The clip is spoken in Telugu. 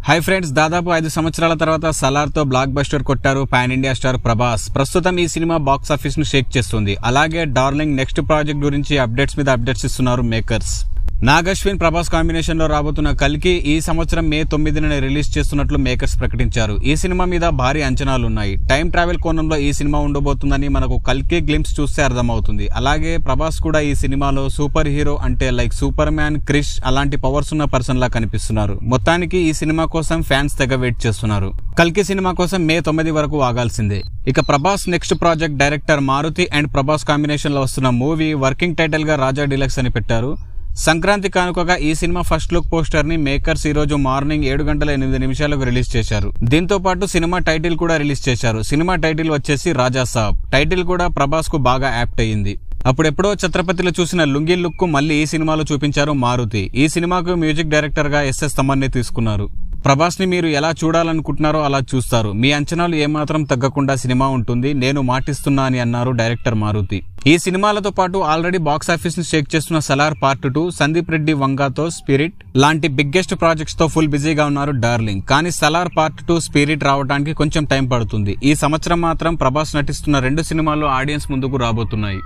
హాయ్ ఫ్రెండ్స్, దాదాపు 5 సంవత్సరాల తర్వాత సలార్ తో బ్లాక్ బస్టర్ కొట్టారు పాన్ ఇండియా స్టార్ ప్రభాస్. ప్రస్తుతం ఈ సినిమా బాక్స్ ఆఫీస్ ను షేక్ చేస్తుంది. అలాగే డార్లింగ్ నెక్స్ట్ ప్రాజెక్ట్ గురించి అప్డేట్స్ మీద అప్డేట్స్ ఇస్తున్నారు మేకర్స్. నాగ్ అశ్విన్ ప్రభాస్ కాంబినేషన్ లో రాబోతున్న కల్కి ఈ సంవత్సరం మే 9న రిలీజ్ చేస్తున్నట్లు మేకర్స్ ప్రకటించారు. ఈ సినిమా మీద భారీ అంచనాలున్నాయి. టైం ట్రావెల్ కోణంలో ఈ సినిమా ఉండబోతుందని మనకు కల్కి గ్లింప్స్ చూస్తే అర్థమవుతుంది. అలాగే ప్రభాస్ కూడా ఈ సినిమాలో సూపర్ హీరో అంటే లైక్ సూపర్ మ్యాన్, క్రిష్ అలాంటి పవర్స్ ఉన్న పర్సన్ లా కనిపిస్తున్నారు. మొత్తానికి ఈ సినిమా కోసం ఫ్యాన్స్ తెగ వెయిట్ చేస్తున్నారు. కల్కి సినిమా కోసం మే 9 వరకు ఆగాల్సిందే. ఇక Prabhas next project director Maruthi and Prabhas combination లో వస్తున్న మూవీ వర్కింగ్ టైటిల్ గా రాజా డీలక్స్ అని పెట్టారు. సంక్రాంతి కానుకగా ఈ సినిమా ఫస్ట్ లుక్ పోస్టర్ ని మేకర్స్ ఈ రోజు మార్నింగ్ 7:08 రిలీజ్ చేశారు. దీంతో పాటు సినిమా టైటిల్ కూడా రిలీజ్ చేశారు. సినిమా టైటిల్ వచ్చేసి రాజా సాబ్. టైటిల్ కూడా ప్రభాస్ కు బాగా యాప్ట్ అయ్యింది. అప్పుడెప్పుడో ఛత్రపతిలో చూసిన లుంగీ లుక్ కు మళ్ళీ ఈ సినిమాలో చూపించారు మారుతి. ఈ సినిమాకు మ్యూజిక్ డైరెక్టర్ గా ఎస్ఎస్ తమన్ ని తీసుకున్నారు. ప్రభాస్ ని మీరు ఎలా చూడాలనుకుంటున్నారో అలా చూస్తారు. మీ అంచనాలు ఏమాత్రం తగ్గకుండా సినిమా ఉంటుంది, నేను మాటిస్తున్నా అని అన్నారు డైరెక్టర్ మారుతి. ఈ సినిమాలతో పాటు ఆల్రెడీ బాక్స్ ఆఫీస్ ని షేక్ చేస్తున్న సలార్ పార్ట్ 2, సందీప్ రెడ్డి వంగాతో స్పిరిట్ లాంటి బిగ్గెస్ట్ ప్రాజెక్ట్స్ తో ఫుల్ బిజీగా ఉన్నారు డార్లింగ్. కానీ సలార్ పార్ట్ 2 స్పిరిట్ రావడానికి కొంచెం టైం పడుతుంది. ఈ సంవత్సరం మాత్రం ప్రభాస్ నటిస్తున్న 2 సినిమాలు ఆడియన్స్ ముందుకు రాబోతున్నాయి.